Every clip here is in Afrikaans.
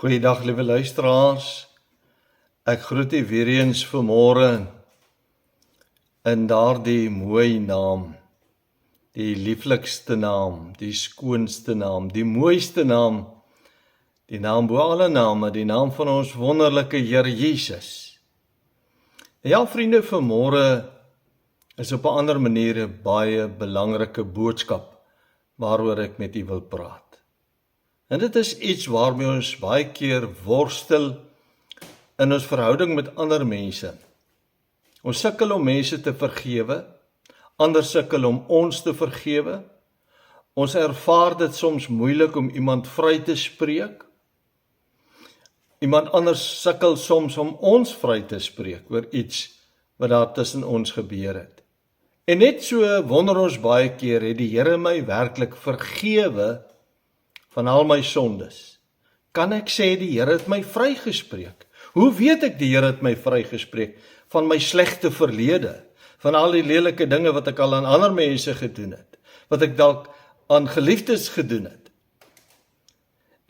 Goeiedag liewe luisteraars, ek groet u weer eens vanmôre in daardie mooi naam, die lieflikste naam, die skoonste naam, die mooiste naam, die naam bo alle name, die naam van ons wonderlike Here Jesus. Ja vriende, vanmôre is op 'n ander manier 'n baie belangrike boodskap waaroor ek met u wil praat. En dit is iets waarmee ons baie keer worstel in ons verhouding met ander mense. Ons sukkel om mense te vergewe, ander sukkel om ons te vergewe. Ons ervaar dit soms moeilik om iemand vry te spreek. Iemand anders sukkel soms om ons vry te spreek oor iets wat daar tussen ons gebeur het. En net so wonder ons baie keer, het die Here my werklik vergewe van al my sondes? Kan ek sê die Here het my vrygespreek? Hoe weet ek die Here het my vrygespreek van my slegte verlede, van al die lelike dinge wat ek al aan ander mense gedoen het, wat ek dalk aan geliefdes gedoen het?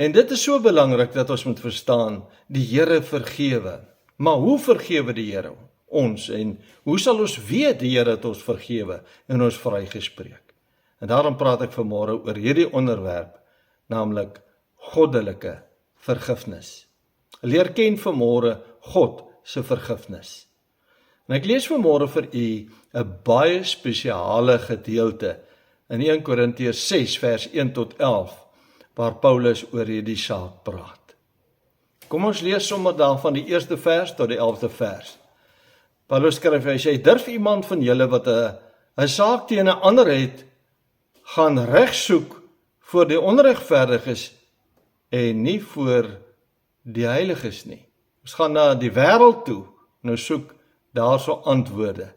En dit is so belangrik dat ons moet verstaan, die Here vergewe. Maar hoe vergewe die Here ons? En hoe sal ons weet die Here het ons vergewe en ons vrygespreek? En daarom praat ek vanmôre oor hierdie onderwerp, naamlik goddelike vergifnis. Leer ken vanmôre God se vergifnis. En ek lees vanmôre vir u 'n baie spesiale gedeelte in 1 Korintiërs 6 vers 1 tot 11, waar Paulus oor hierdie saak praat. Kom ons lees sommer dan van die eerste vers tot die 11de vers. Paulus skryf, hy sê, durf iemand van julle wat 'n saak teen 'n ander het, gaan reg soek voor die onregverdiges en nie voor die heiliges nie. Ons gaan na die wêreld toe, nou soek daarso antwoorde,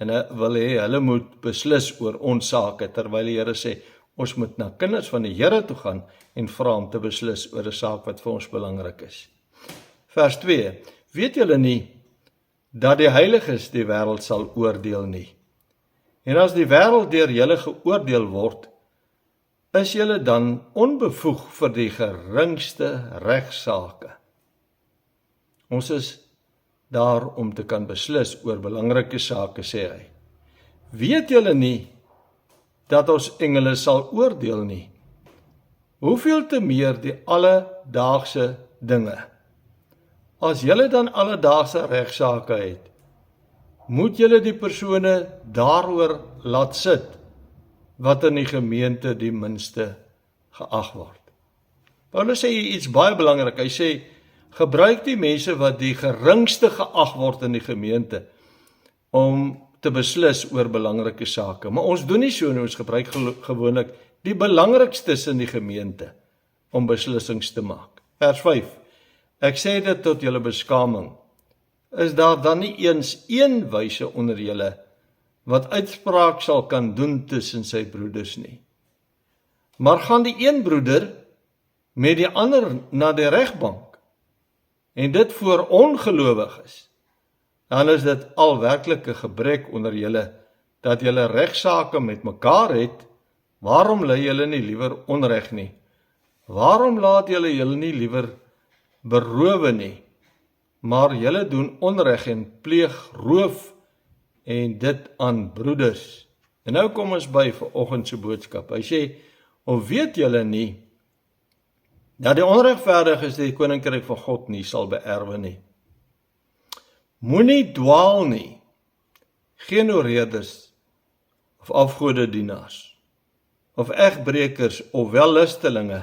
en wil hê hulle moet beslis oor ons sake, terwyl die Here sê, ons moet na kinders van die Here toe gaan en vra om te beslis oor 'n saak wat vir ons belangrik is. Vers 2, weet julle nie, dat die heiliges die wêreld sal oordeel nie? En as die wêreld deur julle geoordeel word, is julle dan onbevoeg vir die geringste regsaake? Ons is daar om te kan beslis oor belangrike sake, sê hy. Weet julle nie dat ons engele sal oordeel nie? Hoeveel te meer die alledaagse dinge? As julle dan alledaagse regsaake het, moet julle die persone daaroor laat sit, wat in die gemeente die minste geag word. Paulus sê iets baie belangrik, hy sê, gebruik die mense wat die geringste geag word in die gemeente, om te beslis oor belangrike sake. Maar ons doen nie so nie, ons gebruik gewoonlik die belangrikstes in die gemeente, om beslissings te maak. Vers 5, ek sê dit tot julle beskaming, is daar dan nie eens een wyse onder julle, wat uitspraak sal kan doen tussen sy broeders nie. Maar gaan die een broeder met die ander na die regbank, en dit voor ongelowiges, dan is dit al werklike gebrek onder julle, dat julle regsaake met mekaar het. Waarom lei julle nie liewer onreg nie? Waarom laat julle nie liewer berowe nie? Maar julle doen onreg en pleeg roof, en dit aan broeders. En nou kom ons by vanoggend se boodskap. Hy sê, of weet julle nie, dat die onregverdiges die koninkryk van God nie sal beerwe nie. Moenie dwaal nie, geen oreerders, of afgodedienaars, of egbrekers, of wellustelinge,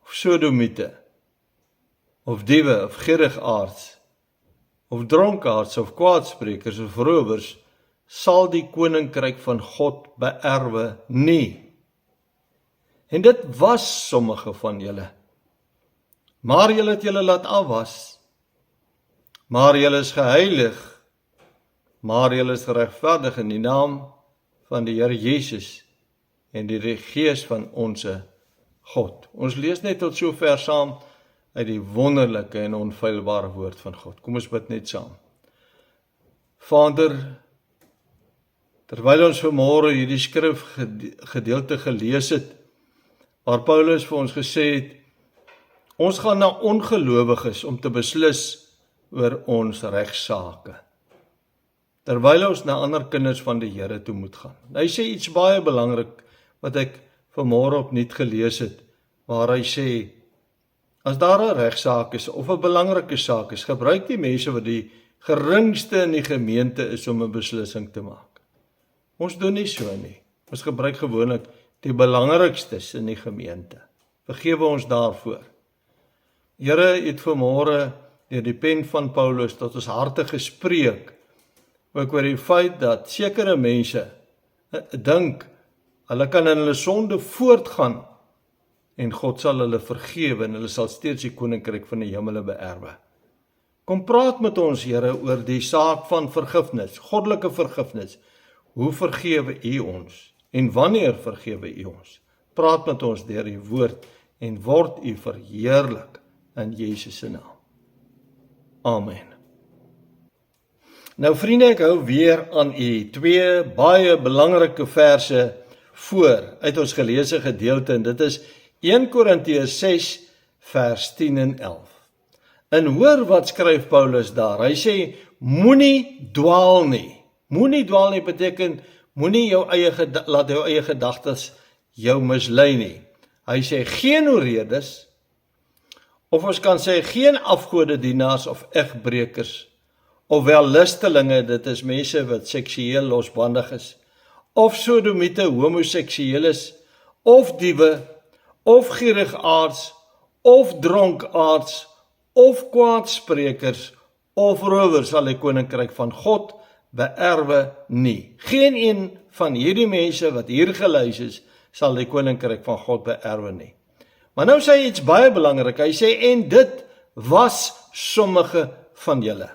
of sodomiete, of diewe, of gierigaards, of dronkaards, of kwaadsprekers, of rowers, sal die koninkryk van God beerwe nie. En dit was sommige van julle. Maar julle het julle laat afwas. Maar julle is geheilig. Maar julle is geregverdig in die naam van die Here Jesus en die Gees van onsse God. Ons lees net tot sover saam uit die wonderlike en onfeilbare woord van God. Kom ons bid net saam. Vader, terwyl ons vanmôre hierdie skrifgedeelte gelees het, waar Paulus vir ons gesê het, Ons gaan na ongelowiges om te beslis oor ons regsaake, terwyl ons na ander kinders van die Here toe moet gaan. Hy sê iets baie belangrik, wat ek vanmôre opnuut gelees het, waar hy sê, as daar 'n regsaak is, of 'n belangrike saak is, gebruik die mense wat die geringste in die gemeente is om 'n beslissing te maak. Ons doen nie so nie. Ons gebruik gewoonlik die belangrikstes in die gemeente. Vergewe ons daarvoor. Here het vanmôre deur die pen van Paulus tot ons harte gespreek, ook oor die feit dat sekere mense dink, hulle kan in hulle sonde voortgaan, en God sal hulle vergewe, en hulle sal steeds die koninkryk van die hemele beerwe. Kom praat met ons, Here, oor die saak van vergifnis, goddelike vergifnis. Hoe vergewe U ons? En wanneer vergewe U ons? Praat met ons deur die woord, en word U verheerlik in Jesus se naam. Amen. Nou vriende, ek hou weer aan U twee baie belangrike verse voor uit ons geleesde gedeelte, en dit is 1 Korintiërs 6 vers 10 en 11. En hoor wat skryf Paulus daar. Hy sê, moenie dwaal nie. Moenie dwaal nie beteken, moenie laat jou eie gedagtes jou mislei nie. Hy sê, geen oredes, of ons kan sê, geen afgodedienaars of egbrekers, of wellustelinge, dit is mense wat seksueel losbandig is, of sodomiete, homoseksueles, of diewe, of gierigaards, of dronkaards, of kwaadsprekers, of rowers sal die koninkryk van God beerwe nie. Geen een van hierdie mense wat hier gelys is, sal die koninkryk van God beerwe nie. Maar nou sê hy iets baie belangrik, hy sê, en dit was sommige van julle.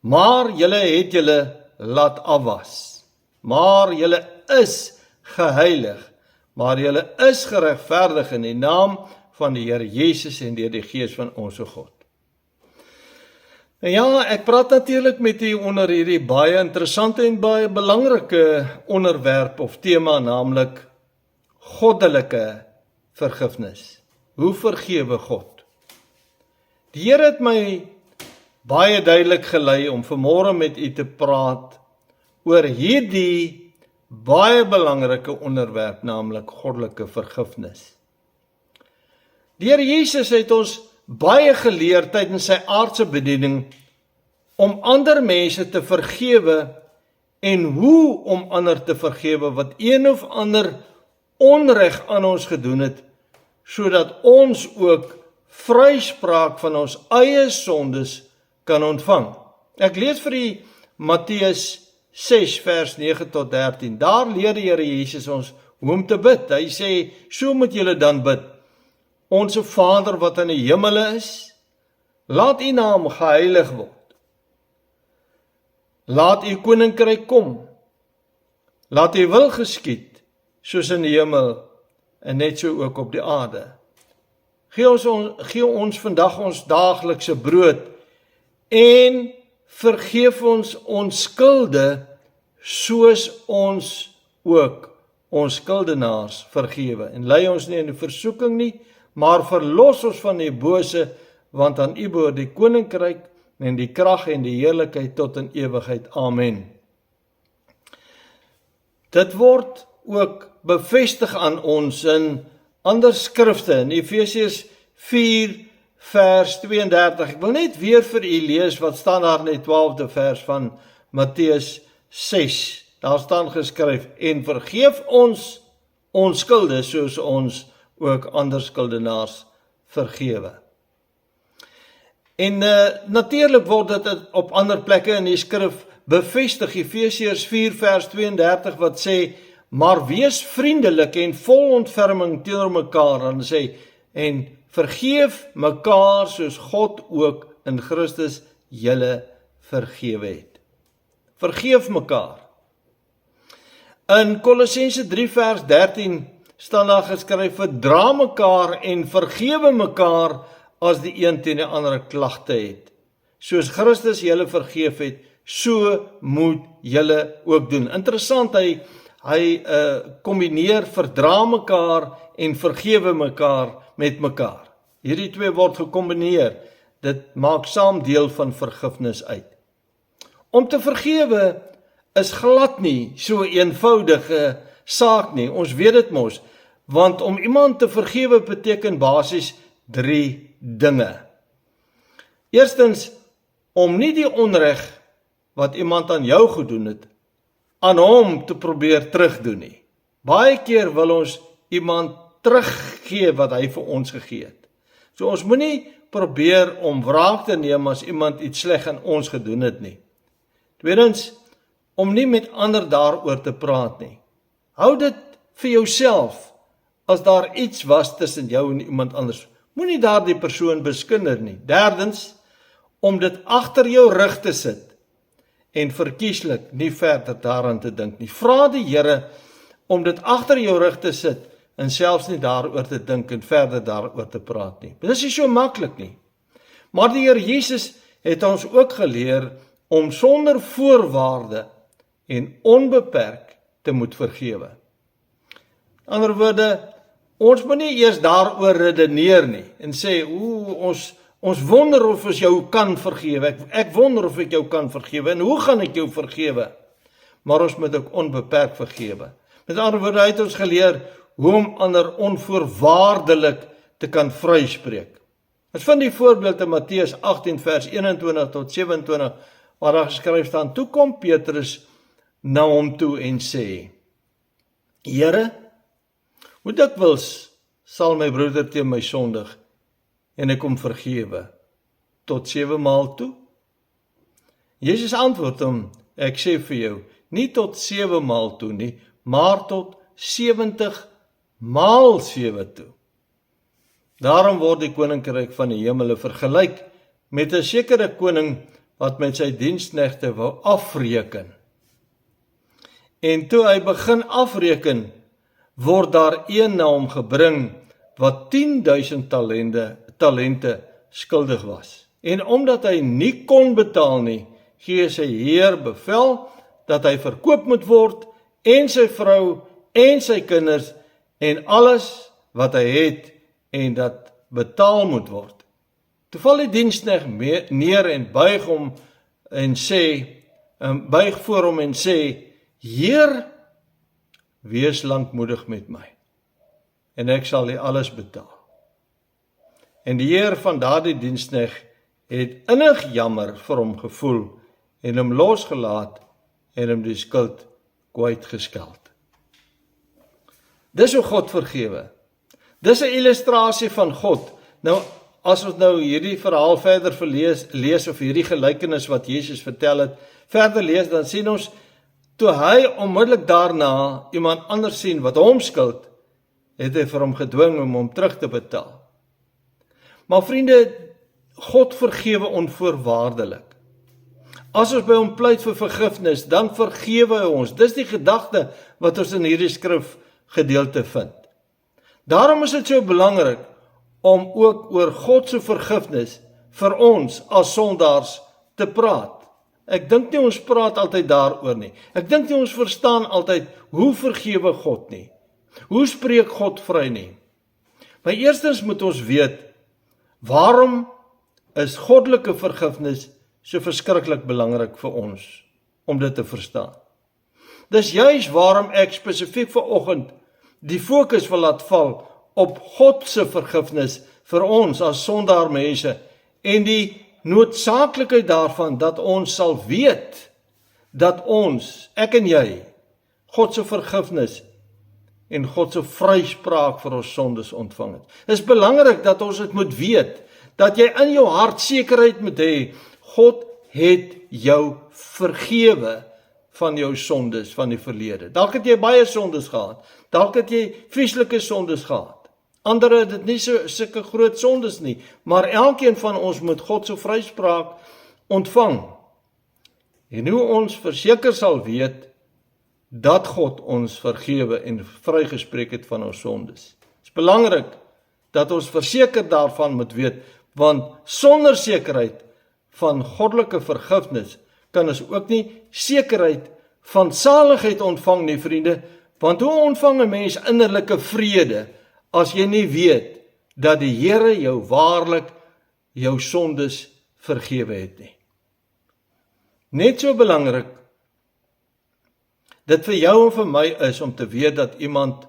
Maar julle het julle laat afwas. Maar julle is geheilig. Maar julle is geregverdig in die naam van die Here Jesus en deur die Gees van ons God. En ja, ek praat natuurlik met u onder hierdie baie interessante en baie belangrike onderwerp of tema, naamlik goddelike vergifnis. Hoe vergewe God? Die Here het my baie duidelik gelei om vanmôre met u te praat oor hierdie baie belangrike onderwerp, naamlik goddelike vergifnis. Die Here Jesus het ons baie geleer tydens sy aardse bediening om ander mense te vergewe en hoe om ander te vergewe wat een of ander onreg aan ons gedoen het, sodat ons ook vryspraak van ons eie sondes kan ontvang. Ek lees vir u Matteus 6 vers 9 tot 13. Daar leer die Here Jesus ons hoe om te bid. Hy sê, so moet julle dan bid. Onse Vader wat in die hemele is, laat u naam geheilig word. Laat u koninkryk kom. Laat u wil geskied, soos in die hemel en net so ook op die aarde. Gee ons vandag ons daaglikse brood en vergeef ons skulde soos ons ook ons skuldenaars vergewe. En lei ons nie in die versoeking nie, maar verlos ons van die bose, want aan U behoort die koninkryk en die krag en die heerlikheid tot in ewigheid. Amen. Dit word ook bevestig aan ons in ander skrifte, in Efesiërs 4 vers 32. Ek wil net weer vir u lees wat staan daar in die 12de vers van Matteus 6. Daar staan geskryf, en vergeef ons skulde, soos ons ook ander skuldenaars vergewe. En natuurlik word dit op ander plekke in die skrif bevestig, Efesiërs 4 vers 32 wat sê, maar wees vriendelik en vol ontferming teenoor mekaar, en sê, en vergeef mekaar soos God ook in Christus julle vergewe het. Vergeef mekaar. In Kolossense 3 vers 13 staan daar geskryf, verdra mekaar en vergewe mekaar as die een teen die ander klagte het. Soos Christus julle vergeef het, so moet julle ook doen. Interessant, hy kombineer verdra mekaar en vergewe mekaar met mekaar. Hierdie twee word gekombineer. Dit maak saam deel van vergifnis uit. Om te vergewe is glad nie so 'n eenvoudige saak nie. Ons weet dit mos, want om iemand te vergewe beteken basies 3 dinge. Eerstens, om nie die onreg wat iemand aan jou gedoen het, aan hom te probeer terugdoen nie. Baie keer wil ons iemand teruggee wat hy vir ons gegee het. So ons moenie probeer om wraak te neem as iemand iets sleg aan ons gedoen het nie. Tweedens, om nie met ander daaroor te praat nie. Hou dit vir jouself as daar iets was tussen jou en iemand anders. Moenie daardie persoon beskinder nie. Derdens, om dit agter jou rug te sit en verkieslik nie verder daaraan te dink nie. Vra die Here om dit agter jou rug te sit en selfs nie daaroor te dink en verder daaroor te praat nie. Dit is nie so maklik nie. Maar die Here Jesus het ons ook geleer om sonder voorwaarde en onbeperk te moet vergewe. In ander woorde, ons moet nie eers daaroor redeneer nie en sê, ons wonder of ons jou kan vergewe. Ek wonder of ek jou kan vergewe en hoe gaan ek jou vergewe? Maar ons moet ook onbeperk vergewe. Met ander woorde, hy het ons geleer hoe om ander onvoorwaardelik te kan vryspreek. Ons vind die voorbeeld in Matteus 18 vers 21 tot 27 waar daar geskryf staan, toe kom Petrus na hom toe en sê, Here, hoe dikwels sal my broeder teen my sondig en ek hom vergewe? Tot 7 maal toe? Jesus antwoord hom, ek sê vir jou, nie tot 7 maal toe nie, maar tot 70 maal 7 toe. Daarom word die koninkryk van die hemele vergelyk met 'n sekere koning wat met sy diensknegte wou afreken. En toe hy begin afreken, word daar een na hom gebring wat 10.000 talente skuldig was. En omdat hy nie kon betaal nie, gee sy heer bevel dat hy verkoop moet word en sy vrou en sy kinders en alles wat hy het en dat betaal moet word. Toe val die diensknegt neer en buig voor hom en sê, Heer, wees lankmoedig met my en ek sal u alles betaal. En die heer van daardie diensknegt het innig jammer vir hom gevoel en hom losgelaat en hom die skuld kwytgeskeld. Dis hoe God vergewe. Dis 'n illustrasie van God. Nou, as ons nou hierdie verhaal verder lees of hierdie gelykenis wat Jesus vertel het, verder lees, dan sien ons, toe hy onmiddellik daarna iemand anders sien wat hom skuld, het hy vir hom gedwing om hom terug te betaal. Maar vriende, God vergewe onvoorwaardelik. As ons by hom pleit vir vergifnis, dan vergewe hy ons. Dis die gedagte wat ons in hierdie skrifgedeelte vind. Daarom is dit so belangrik om ook oor God se vergifnis vir ons as sondaars te praat. Ek dink nie ons praat altyd daaroor nie. Ek dink nie ons verstaan altyd hoe vergewe God nie. Hoe spreek God vry nie. Maar eerstens moet ons weet, waarom is goddelike vergifnis so verskriklik belangrik vir ons om dit te verstaan. Dis juis waarom ek spesifiek vanoggend die fokus wil laat val op God se vergifnis vir ons as sondaar mense en die noodsaaklikheid daarvan dat ons sal weet dat ons, ek en jy, God se vergifnis en God se vryspraak vir ons sondes ontvang het. Dit is belangrik dat ons dit moet weet, dat jy in jou hart sekerheid moet hê, God het jou vergewe van jou sondes van die verlede. Dalk het jy baie sondes gehad, dalk het jy vieslike sondes gehad. Ander het dit nie sulke groot sondes nie, maar elkeen van ons moet God se vryspraak ontvang. En hoe ons verseker sal weet dat God ons vergewe en vrygespreek het van ons sondes. Dit is belangrik dat ons verseker daarvan moet weet, want sonder sekerheid van goddelike vergifnis kan ons ook nie sekerheid van saligheid ontvang nie, vriende, want hoe ontvang 'n mens innerlike vrede as jy nie weet dat die Here jou waarlik jou sondes vergewe het nie. Net so belangrik, dit vir jou en vir my is om te weet dat iemand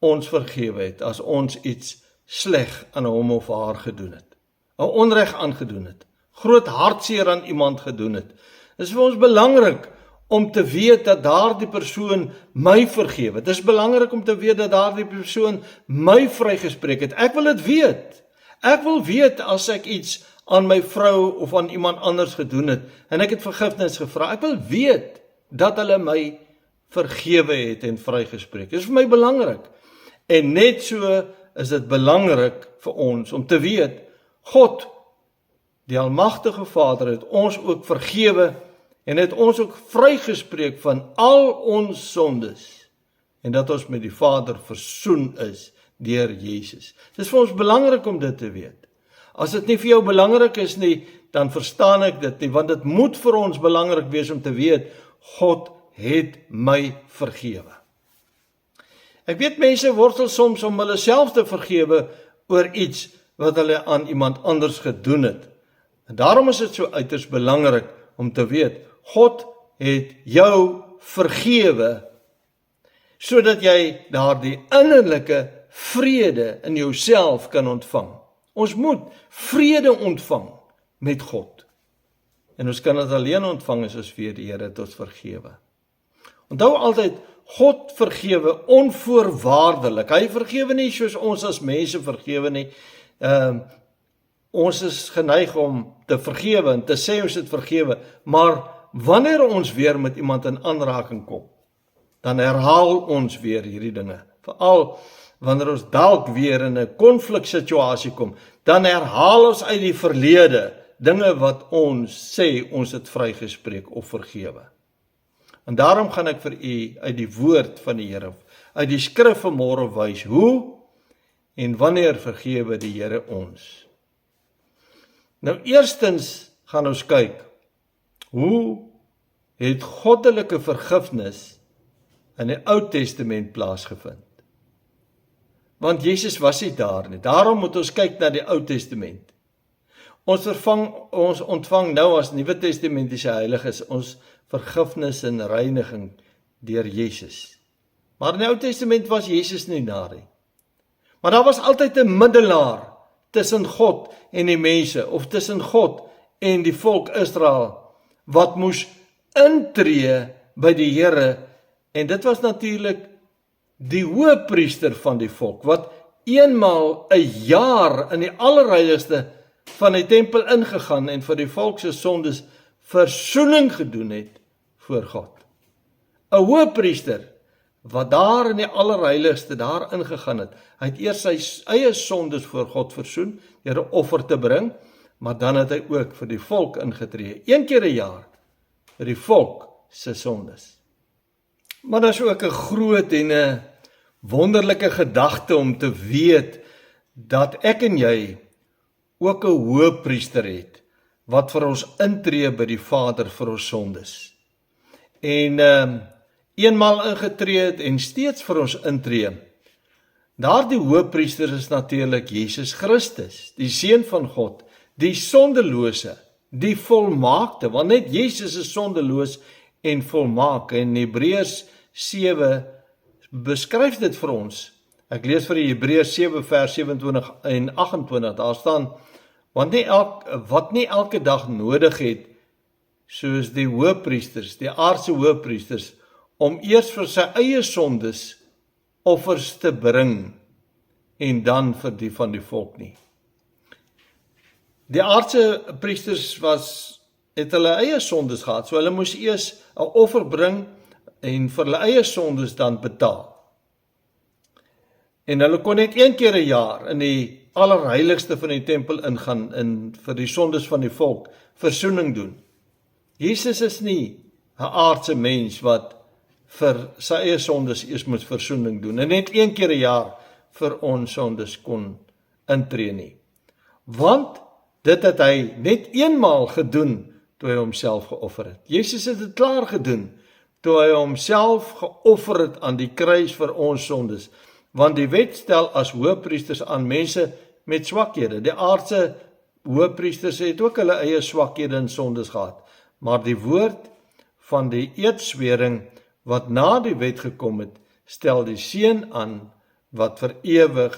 ons vergewe het, as ons iets sleg aan hom of haar gedoen het, 'n onreg aangedoen het, groot hartseer aan iemand gedoen het. Dit is vir ons belangrik om te weet dat daardie persoon my vergewe. Dit is belangrik om te weet dat daardie persoon my vrygespreek het. Ek wil dit weet. Ek wil weet as ek iets aan my vrou of aan iemand anders gedoen het, en ek het vergifnis gevra, ek wil weet dat hulle my vergewe het en vrygespreek. Dit is vir my belangrik. En net so is dit belangrik vir ons om te weet, God, die almagtige Vader, het ons ook vergewe en het ons ook vrygespreek van al ons sondes, en dat ons met die Vader versoen is deur Jesus. Dit is vir ons belangrik om dit te weet. As dit nie vir jou belangrik is nie, dan verstaan ek dit nie, want dit moet vir ons belangrik wees om te weet, God het my vergewe. Ek weet mense worstel soms om hulle self te vergewe oor iets wat hulle aan iemand anders gedoen het. En daarom is dit so uiters belangrik om te weet, God het jou vergewe, sodat jy daardie innerlike vrede in jouself kan ontvang. Ons moet vrede ontvang met God. En ons kan dit alleen ontvang as ons weet die Here het ons vergewe. Onthou altyd, God vergewe onvoorwaardelik. Hy vergewe nie soos ons as mense vergewe nie. Ons is geneig om te vergewe en te sê ons het vergewe, maar wanneer ons weer met iemand in aanraking kom, dan herhaal ons weer hierdie dinge. Veral wanneer ons dalk weer in 'n konfliksituasie kom, dan herhaal ons uit die verlede dinge wat ons sê ons het vrygespreek of vergewe. En daarom gaan ek vir u uit die woord van die Here, uit die skrif vanmôre wys, hoe en wanneer vergewe die Here ons. Nou eerstens gaan ons kyk, hoe het goddelike vergifnis in die Ou Testament plaasgevind? Want Jesus was nie daar nie. Daarom moet ons kyk na die Ou Testament. Ons ontvang nou as Nuwe Testamentiese heiliges ons vergifnis en reiniging deur Jesus. Maar in die Ou Testament was Jesus nie daar nie. Maar daar was altyd 'n middelaar tussen God en die mense, of tussen God en die volk Israel, wat moes intree by die Here, en dit was natuurlik die hoëpriester van die volk, wat eenmaal 'n jaar in die allerheiligste van die tempel ingegaan en vir die volk se sondes versoening gedoen het voor God. 'n Hoëpriester wat daar in die allerheiligste daar ingegaan het, hy het eers sy eie sondes voor God versoen deur 'n offer te bring, maar dan het hy ook vir die volk ingetree, een keer 'n jaar, vir die volk se sondes. Maar daar is ook 'n groot en 'n wonderlike gedagte om te weet dat ek en jy ook 'n hoëpriester het wat vir ons intree by die Vader vir ons sondes. En eenmaal ingetree het en steeds vir ons intree. Daardie hoëpriester is natuurlik Jesus Christus, die Seun van God, die sondelose, die volmaakte, want net Jesus is sondeloos en volmaak. En Hebreërs 7 beskryf dit vir ons. Ek lees vir die Hebreërs 7 vers 27 en 28, daar staan, wat nie elke dag nodig het, soos die hoëpriesters, die aardse hoëpriesters, om eers vir sy eie sondes offers te bring, en dan vir die van die volk nie. Die aardse priesters het hulle eie sondes gehad, so hulle moes eers 'n offer bring, en vir hulle eie sondes dan betaal. En hulle kon net een keer 'n jaar in die allerheiligste van die tempel ingaan en vir die sondes van die volk versoening doen. Jesus is nie 'n aardse mens wat vir sy eie sondes eers moet versoening doen en net een keer 'n jaar vir ons sondes kon intree nie. Want dit het hy net eenmaal gedoen toe hy homself geoffer het. Jesus het dit klaar gedoen toe hy homself geoffer het aan die kruis vir ons sondes. Want die wet stel as hoëpriesters aan mense met swakhede. Die aardse hoëpriesters het ook hulle eie swakhede en sondes gehad. Maar die woord van die eedswering wat na die wet gekom het, stel die seun aan wat vir ewig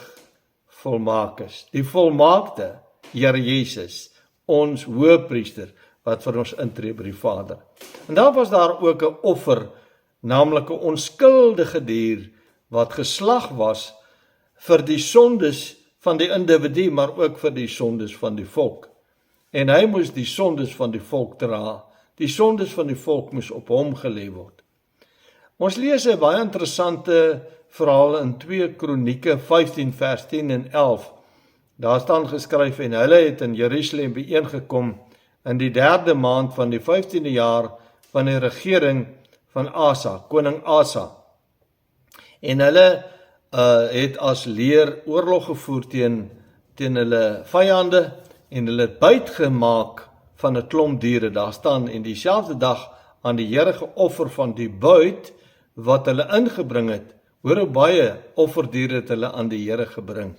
volmaak is. Die volmaakte Here Jesus, ons hoëpriester, wat vir ons intree by die Vader. En daar was daar ook 'n offer, naamlik 'n onskuldige dier, wat geslag was vir die sondes van die individu, maar ook vir die sondes van die volk. En hy moes die sondes van die volk dra. Die sondes van die volk moes op hom gelê word. Ons lees 'n baie interessante verhaal in 2 Kronieke 15 vers 10 en 11. Daar staan geskryf, en hulle het in Jerusalem bijeengekom in die 3de maand van die 15de jaar van die regering van Asa, koning Asa. En hulle het as leer oorlog gevoer teen hulle vyande, en hulle het byt gemaak van 'n klomp diere. Daar staan, en dieselfde dag aan die Here geoffer van die buit wat hulle ingebring het. Hoor hoe baie offerdiere het hulle aan die Here gebring.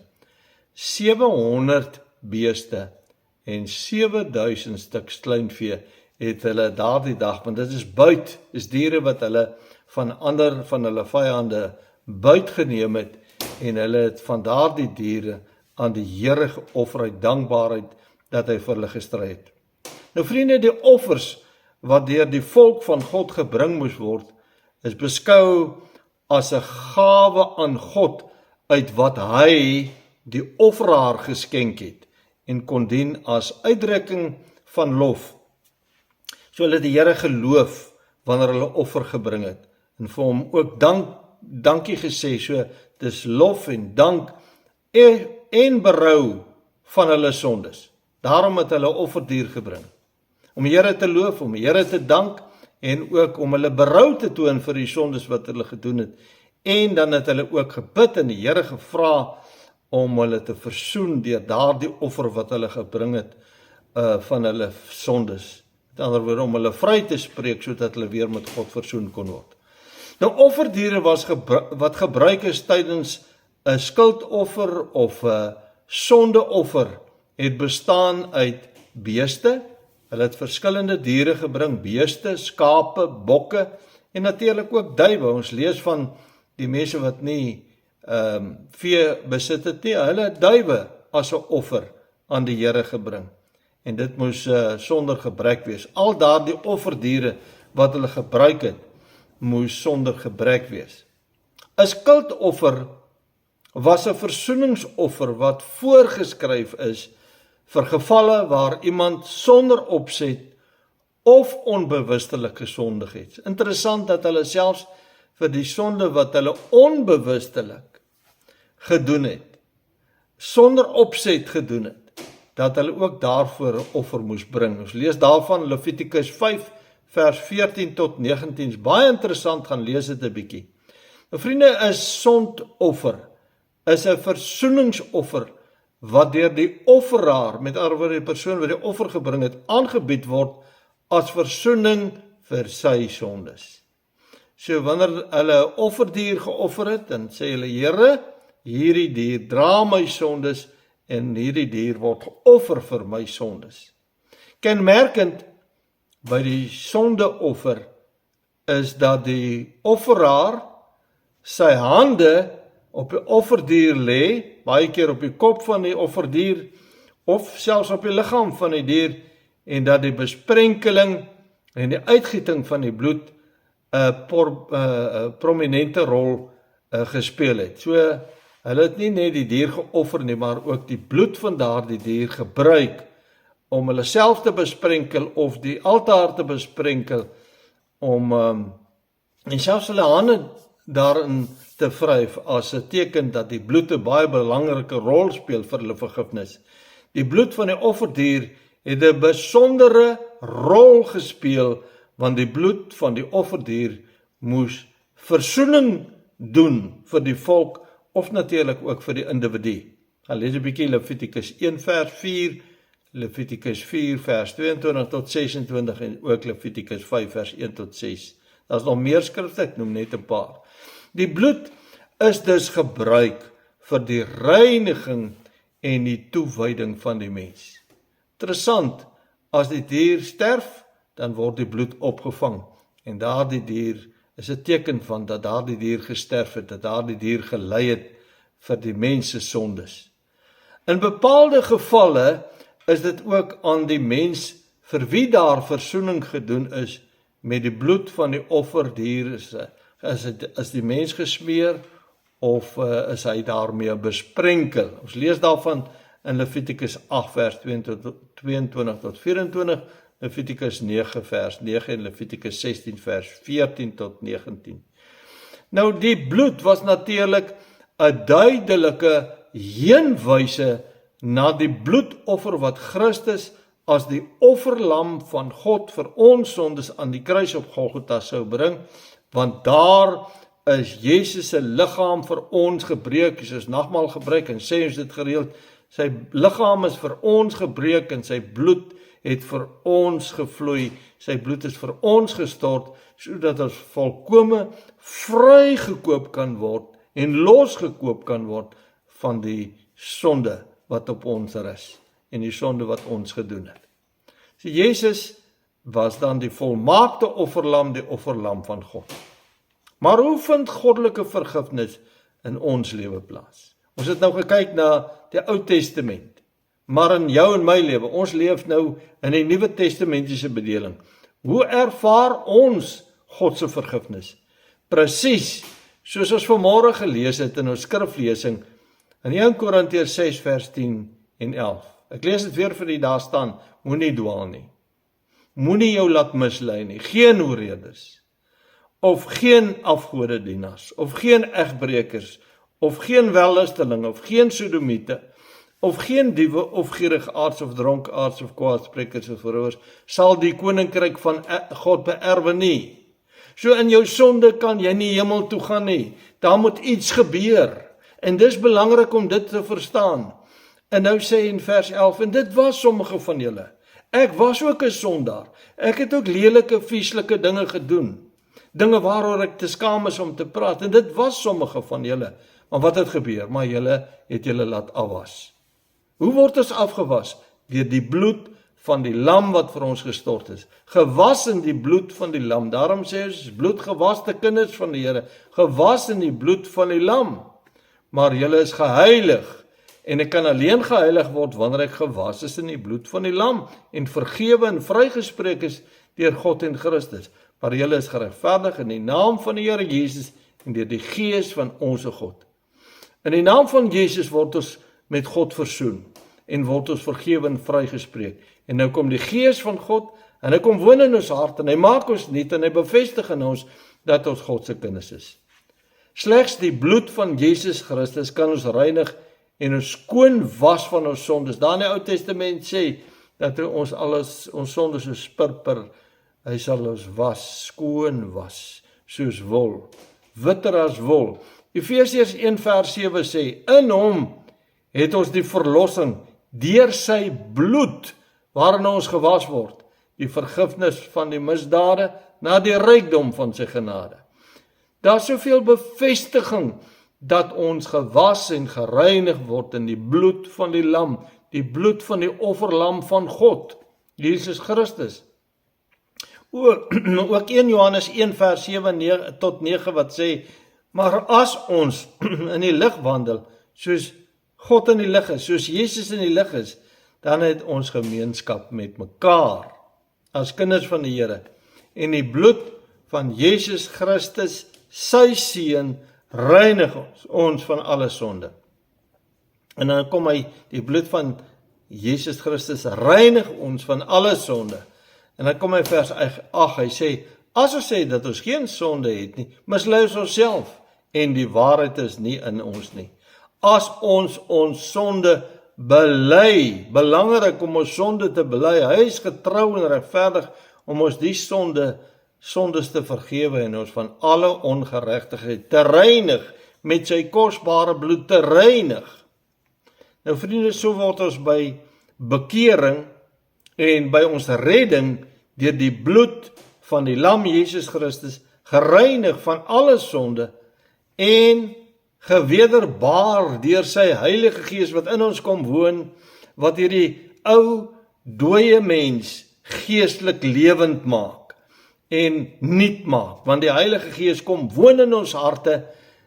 700 beeste en 7000 stuk kleinvee het hulle daardie dag, want dit is buit, is diere wat hulle van ander van hulle vyande buit geneem het, en hulle het van daardie diere aan die Here geoffer uit dankbaarheid dat hy vir hulle gestry het. Nou vriende, die offers wat deur die volk van God gebring moes word, is beskou as 'n gawe aan God uit wat hy die offeraar geskenk het, en kon dien as uitdrukking van lof. So hulle die Here geloof wanneer hulle offer gebring het, en vir hom ook dankie gesê. So dis lof en dank en berou van hulle sondes. Daarom het hulle offerdier gebring, om die Here te loof, om die Here te dank, en ook om hulle berou te toon vir die sondes wat hulle gedoen het. En dan het hulle ook gebid en die Here gevra om hulle te versoen deur daardie offer wat hulle gebring het van hulle sondes. Met ander woorde, om hulle vry te spreek sodat hulle weer met God versoen kon word. Nou offerdiere wat gebruik is tydens 'n skuldoffer of 'n sondeoffer, het bestaan uit beeste. Hulle het verskillende diere gebring, beeste, skape, bokke en natuurlik ook duwe. Ons lees van die mense wat nie vee besit het nie, hulle het duwe as 'n offer aan die Here gebring. En dit moes sonder gebrek wees. Al daardie offerdiere wat hulle gebruik het, moes sonder gebrek wees. 'n Skuldoffer was 'n versoeningsoffer wat voorgeskryf is vir gevalle waar iemand sonder opset of onbewustelik gesondig het. Interessant dat hulle selfs vir die sonde wat hulle onbewustelik gedoen het, sonder opset gedoen het, dat hulle ook daarvoor 'n offer moes bring. Ons lees daarvan Levitikus 5 vers 14 tot 19, is baie interessant, gaan lees dit 'n bietjie. Nou vriende, 'n sondoffer is 'n versoeningsoffer wat deur die offeraar, met ander woorde die persoon wat die offer gebring het, aangebied word as versoening vir sy sondes. So wanneer hulle 'n offerdier geoffer het, dan sê hulle, Here, hierdie dier dra my sondes en hierdie dier word geoffer vir my sondes. Kenmerkend by die sondeoffer is dat die offeraar sy hande op die offerdier lê, baie keer op die kop van die offerdier, of selfs op die liggaam van die dier, en dat die besprenkeling en die uitgieting van die bloed 'n prominente rol gespeel het. So, hulle het nie net die dier geoffer nie, maar ook die bloed van daardie dier gebruik om hulle self te besprenkel of die altaar te besprenkel, om en selfs hulle hande daarin te vryf as 'n teken dat die bloed 'n baie belangrike rol speel vir hulle vergifnis. Die bloed van die offerdier het 'n besondere rol gespeel, want die bloed van die offerdier moes versoening doen vir die volk, of natuurlik ook vir die individu. Gaan lees 'n bietjie Levitikus 1 vers 4, Levitikus 4 vers 22 tot 26 en ook Levitikus 5 vers 1 tot 6. Daar is nog meer skrifte, ek noem net 'n paar. Die bloed is dus gebruik vir die reiniging en die toewyding van die mens. Interessant, as die dier sterf, dan word die bloed opgevang, en daardie dier is 'n teken van dat daardie dier gesterf het, dat daardie dier gelei het vir die mens se sondes. In bepaalde gevalle is dit ook aan die mens vir wie daar versoening gedoen is met die bloed van die offerdier, is die mens gesmeer of is hy daarmee besprenkel. Ons lees daarvan in Levitikus 8 vers 22 tot 24, Levitikus 9 vers 9 en Levitikus 16 vers 14 tot 19. Nou die bloed was natuurlik 'n duidelike heenwyse na die bloedoffer wat Christus as die offerlam van God vir ons sondes aan die kruis op Golgotha sou bring, want daar is Jesus se liggaam vir ons gebreek, soos nagmaal gebruik en sê ons dit gereeld, sy liggaam is vir ons gebreek en sy bloed het vir ons gevloei, sy bloed is vir ons gestort, sodat ons volkome vrygekoop kan word en losgekoop kan word van die sonde wat op ons rus en die sonde wat ons gedoen het. So Jesus was dan die volmaakte offerlam, die offerlam van God. Maar hoe vind goddelike vergifnis in ons lewe plaas? Ons het nou gekyk na die Ou Testament, maar in jou en my lewe, ons leef nou in die Nuwe Testamentiese bedeling. Hoe ervaar ons God se vergifnis? Presies, soos ons vanmôre gelees het in ons skriflesing, in 1 Korintiërs 6 vers 10 en 11. Ek lees dit weer vir u, daar staan, moenie dwaal nie, moenie jou laat mislei nie, geen hoereders, of geen afgodedienaars, of geen egbrekers, of geen wellustelinge, of geen sodomiete, of geen diewe, of gierigaards, of dronkaards, of kwaadsprekers, of verrouwers, sal die koninkryk van God beerwe nie. So in jou sonde kan jy nie hemel toe gaan nie, daar moet iets gebeur, en dis belangrik om dit te verstaan. En nou sê in vers 11, en dit was sommige van julle, ek was ook 'n sondaar, ek het ook lelike, vieslike dinge gedoen, dinge waaroor ek te skaam is om te praat, en dit was sommige van julle, maar wat het gebeur? Maar julle het julle laat afwas. Hoe word ons afgewas? Deur die bloed van die lam wat vir ons gestort is, gewas in die bloed van die lam, daarom sê ons, bloedgewaste kinders van die Here, gewas in die bloed van die lam, maar julle is geheilig, en ek kan alleen geheilig word wanneer ek gewas is in die bloed van die lam en vergewe en vrygespreek is deur God en Christus. Maar julle is geregverdig in die naam van die Here Jesus en deur die Gees van onsse God. In die naam van Jesus word ons met God versoen en word ons vergewe en vrygespreek. En nou kom die Gees van God en hy kom woon in ons hart en hy maak ons nuut en hy bevestig in ons dat ons God se kinders is. Slegs die bloed van Jesus Christus kan ons reinig en ons skoon was van ons sondes. Daar in die Ou Testament sê dat hy ons sondes soos purper, hy sal ons was, skoon was, soos wol, witter as wol. Efesiërs 1 vers 7 sê, in hom het ons die verlossing deur sy bloed, waarin ons gewas word, die vergifnis van die misdade, na die rykdom van sy genade. Daar is soveel bevestiging, dat ons gewas en gereinig word in die bloed van die lam, die bloed van die offerlam van God, Jesus Christus. Ook 1 Johannes 1 vers 7 tot 9 wat sê, maar as ons in die lig wandel, soos God in die lig is, soos Jesus in die lig is, dan het ons gemeenskap met mekaar, as kinders van die Here, en die bloed van Jesus Christus, sy seun, reinig ons van alle sonde. En dan kom hy, die bloed van Jesus Christus reinig ons van alle sonde. En dan kom hy vers 8, hy sê, as ons sê dat ons geen sonde het nie, mislei ons onsself, en die waarheid is nie in ons nie. As ons sonde bely, belangrik om ons sonde te bely, hy is getrou en regverdig om ons die sondes te vergewe en ons van alle ongeregtigheid te reinig, met sy kosbare bloed te reinig. Nou vriende, so word ons by bekering en by ons redding deur die bloed van die lam Jesus Christus gereinig van alle sonde en gewederbaar deur sy Heilige Gees wat in ons kom woon, wat hierdie ou, dooie mens geestelik lewend maak en nuut maak, want die Heilige Gees kom woon in ons harte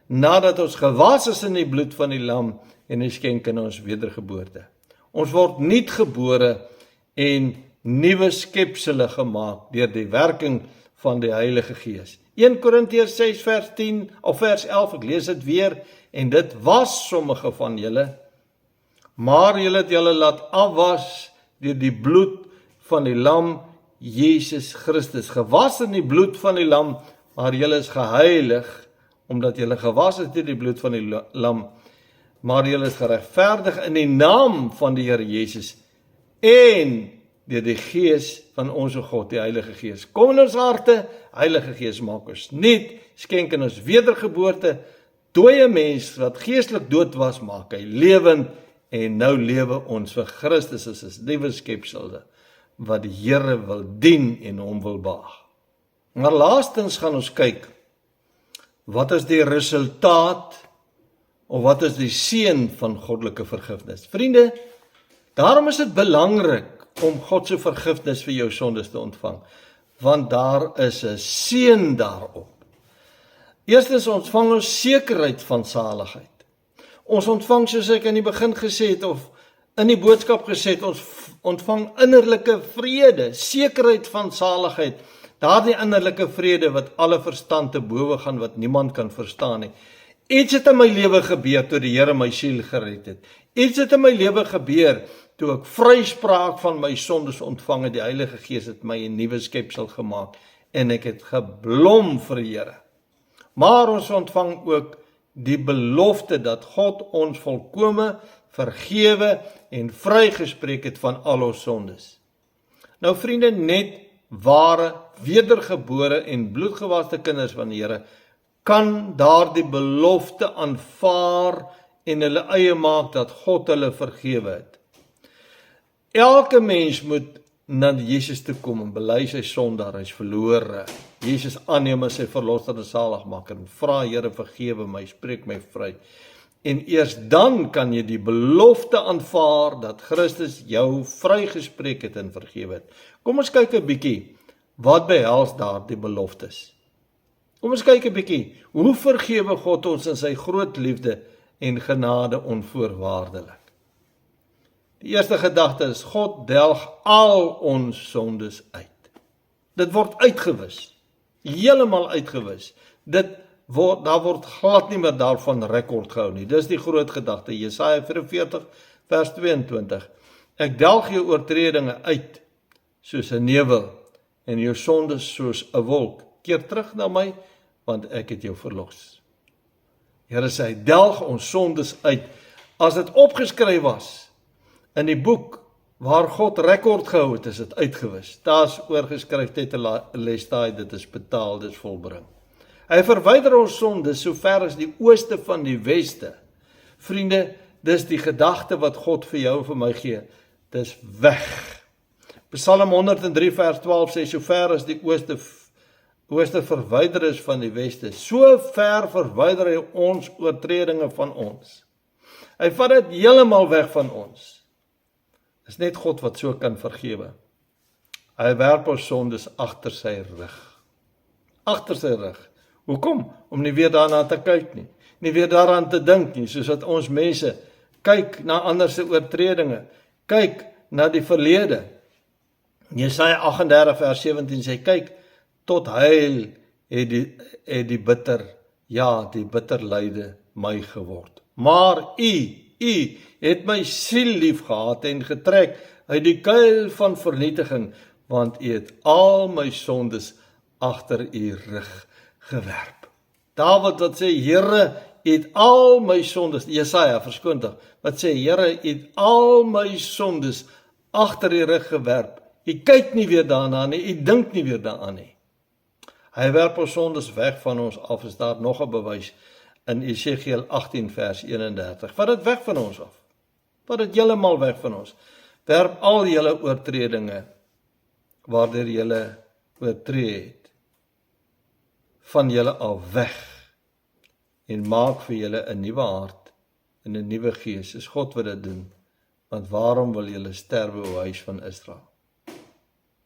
nadat ons gewas is in die bloed van die lam en hy skenk in ons wedergeboorte. Ons word nuut gebore en nuwe skepsele gemaak deur die werking van die Heilige Gees. 1 Korintiërs 6 vers 10 of vers 11, ek lees dit weer, en dit was sommige van julle, maar julle het julle laat afwas deur die bloed van die lam, Jesus Christus. Gewas in die bloed van die lam, maar julle is geheilig, omdat julle gewas is deur die bloed van die lam, maar julle is geregverdig in die naam van die Here Jesus, en deur die Gees van onze God, die Heilige Gees. Kom in ons harte, Heilige Gees maak ons nuut, skenk in ons wedergeboorte, dooie mens wat geestelik dood was, maak hy lewend, en nou lewe ons vir Christus as 'n nuwe skepsel, wat die Here wil dien en hom wil behaag. Maar laastens gaan ons kyk, wat is die resultaat, of wat is die seën van goddelike vergifnis? Vriende, daarom is dit belangrik om God se vergifnis vir jou sondes te ontvang, want daar is 'n seën daarop. Eerstens ontvang ons sekerheid van saligheid. Ons ontvang, soos ek in die begin gesê het, of in die boodskap gesê het, ons ontvang innerlike vrede, sekerheid van saligheid, daardie innerlike vrede wat alle verstand te bowe gaan, wat niemand kan verstaan nie. Iets het in my lewe gebeur toe die Here my siel gered het. Iets het in my lewe gebeur toe ek vryspraak van my sondes ontvang het. Die Heilige Gees het my 'n nuwe skepsel gemaak en ek het geblom vir die Here. Maar ons ontvang ook die belofte dat God ons volkome vergewe en vrygespreek het van al ons sondes. Nou vriende, net ware, wedergebore en bloedgewaste kinders van die Here kan daardie belofte aanvaar en hulle eie maak dat God hulle vergewe het. Elke mens moet na Jesus toe kom en bely sy sonde, hy is verlore. Jesus aanneem as sy verlosser en saligmaker en vra, Here vergewe my, spreek my vry. En eers dan kan jy die belofte aanvaar dat Christus jou vrygespreek het en vergewe het. Kom ons kyk 'n bietjie, wat behels daardie beloftes? Kom ons kyk 'n bietjie, hoe vergewe God ons in sy groot liefde en genade onvoorwaardelik? Die eerste gedagte is, God delg al ons sondes uit. Dit word uitgewis, heeltemal uitgewis. Daar word glad nie meer daarvan rekord gehou nie. Dis die groot gedagte, Jesaja 44 vers 22. Ek delg jou oortredinge uit, soos 'n nevel, en jou sondes soos 'n wolk. Keer terug na my, want ek het jou verlos. Here sê, hy delg ons sondes uit. As dit opgeskryf was in die boek waar God rekord gehou het, is dit uitgewis. Daar's oorgeskryf tetelestai, dit is betaal, dit is volbring. Hy verwyder ons sondes so ver as die ooste van die weste. Vriende, dis die gedagte wat God vir jou en vir my gee. Dis weg. Psalm 103 vers 12 sê, so ver as die ooste verwyder is van die weste, so ver verwyder hy ons oortredinge van ons. Hy vat dit heeltemal weg van ons. Dis net God wat so kan vergewe. Hy werp ons sondes agter sy rug. Agter sy rug. Hoekom? Om nie weer daarna te kyk nie. Nie weer daaraan te dink nie, soos wat ons mense kyk na ander se oortredinge. Kyk na die verlede. Jesaja 38 vers 17 sê, kyk, tot heil het die bitter lyde my geword. Maar u het my siel lief gehad en getrek uit die kuil van vernietiging, want u het al my sondes agter u rug gewerp. Dawid wat sê, Here, u het al my sondes, Jesaja, verskoon, wat sê, Here, u het al my sondes agter u rug gewerp. U kyk nie weer daarna nie, u dink nie weer daaraan nie. Hy werp ons sondes weg van ons af, is daar nog 'n bewys in Esegiel 18 vers 31. Vat dit weg van ons af. Vat dit heeltemal weg van ons. Werp al julle oortredinge, waardeur julle oortree het, van julle af weg. en maak vir julle 'n nuwe hart en 'n nuwe gees. Dis God wat dit doen. Want waarom wil julle sterwe, o huis van Israel?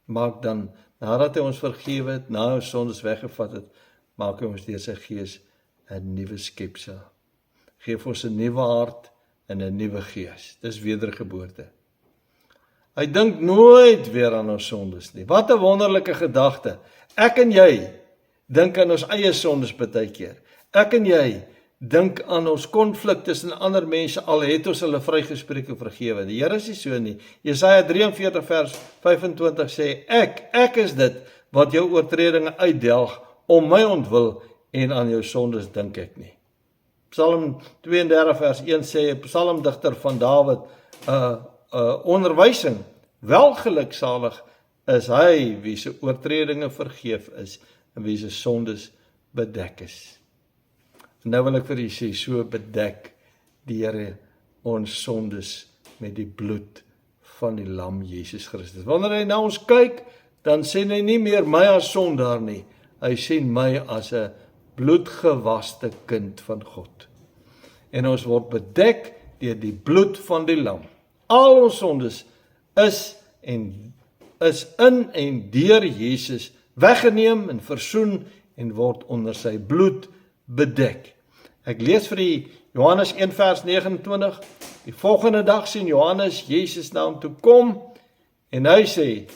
Maak dan, nadat hy ons vergewe het, na ons sondes weggevat het, maak hy ons deur sy gees 'n nuwe skepsel. Geef ons 'n nuwe hart en 'n nuwe gees. Dis wedergeboorte. Hy dink nooit weer aan ons sondes nie. Wat 'n wonderlike gedagte. Ek en jy dink aan ons eie sondes baie keer. Ek en jy dink aan ons konflik tussen ander mense, al het ons hulle vrygespreek en vergewe. Die Here is nie so nie. Jesaja 43 vers 25 sê, ek is dit wat jou oortredinge uitdelg, om my ontwil en aan jou sondes dink ek nie. Psalm 32 vers 1 sê, 'n psalmdigter van Dawid, onderwysing, welgeluksalig is hy wie se oortredinge vergeef is en wie se sondes bedek is. Nou wil ek vir u sê, so bedek die Here ons sondes met die bloed van die lam Jesus Christus. Wanneer hy na ons kyk, dan sien hy nie meer my as sondaar nie. Hy sien my as 'n bloedgewaste kind van God. En ons word bedek deur die bloed van die lam. Al ons sondes is in en deur Jesus weggeneem en versoen en word onder sy bloed bedek. Ek lees vir u Johannes 1 vers 29. Die volgende dag sien Johannes Jesus na hom toe kom en hy sê,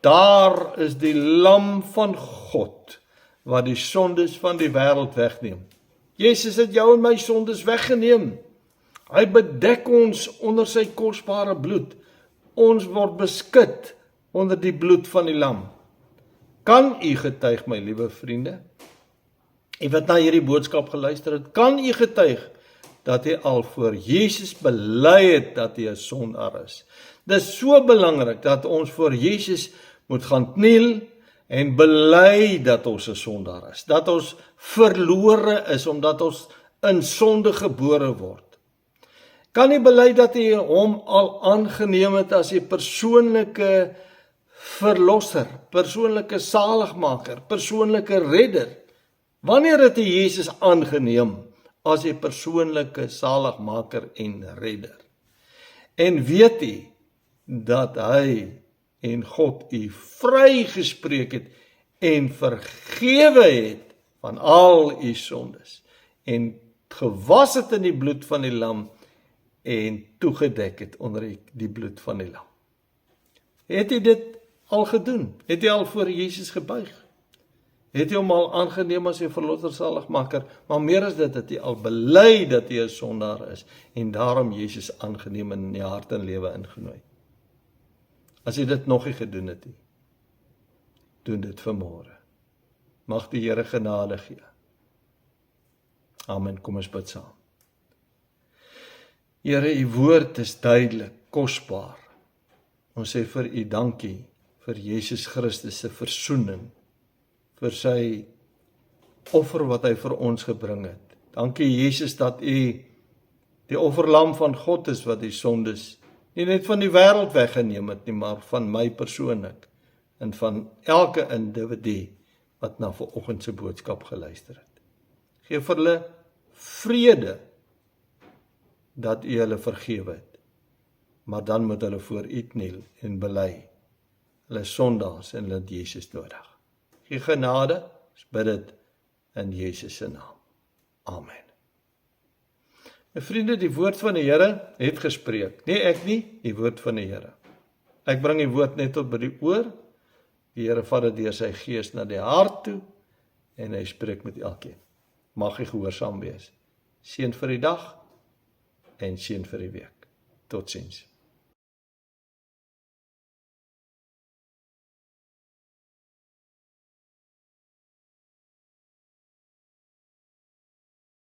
daar is die lam van God wat die sondes van die wêreld wegneem. Jesus het jou en my sondes weggeneem. Hy bedek ons onder sy kosbare bloed. Ons word beskut onder die bloed van die lam. Kan u getuig, my liewe vriende? U wat na hierdie boodskap geluister het, kan u getuig dat hy al voor Jesus bely het dat hy 'n sondaar is. Dis so belangrik dat ons voor Jesus moet gaan kniel en bely dat ons 'n sondaar is, dat ons verlore is omdat ons in sonde gebore word. Kan u bely dat u hom al aangeneem het as u persoonlike verlosser, persoonlike saligmaker, persoonlike redder? Wanneer het u Jesus aangeneem as u persoonlike saligmaker en redder? En weet u dat hy en God u vrygespreek het en vergewe het van al u sondes en gewas het in die bloed van die lam en toegedek het onder die bloed van die lam? Het u dit al gedoen? Het u al voor Jesus gebuig? Het u hom al aangeneem as u verlosser saligmaker? Maar meer as dit, het u al bely dat u 'n sondaar is en daarom Jesus aangeneem en in u hart en lewe ingenooi. As u dit nog nie gedoen het nie, doen dit vanmôre. Mag die Here genade gee. Amen. Kom ons bid saam. Here, u woord is duidelik, kosbaar. Ons sê vir u dankie vir Jesus Christus se versoening, vir sy offer wat hy vir ons gebring het. Dankie Jesus dat u die offerlam van God is wat die sondes nie net van die wêreld weggeneem het nie, maar van my persoonlik en van elke individu wat na vanoggend se boodskap geluister het. Geef vir hulle vrede dat u hulle vergewe het, maar dan moet hulle voor u kniel en bely. Hulle is sondaars en hulle het Jesus nodig. Gee genade, ons bid dit in Jesus se naam. Amen. My vriende, die woord van die Here het gespreek. Nee, ek nie, die woord van die Here. Ek bring die woord net tot by die oor. Die Here vat dit deur sy gees na die hart toe en hy spreek met elkeen. Mag jy gehoorsaam wees. Seën vir die dag en seën vir die week. Totsiens.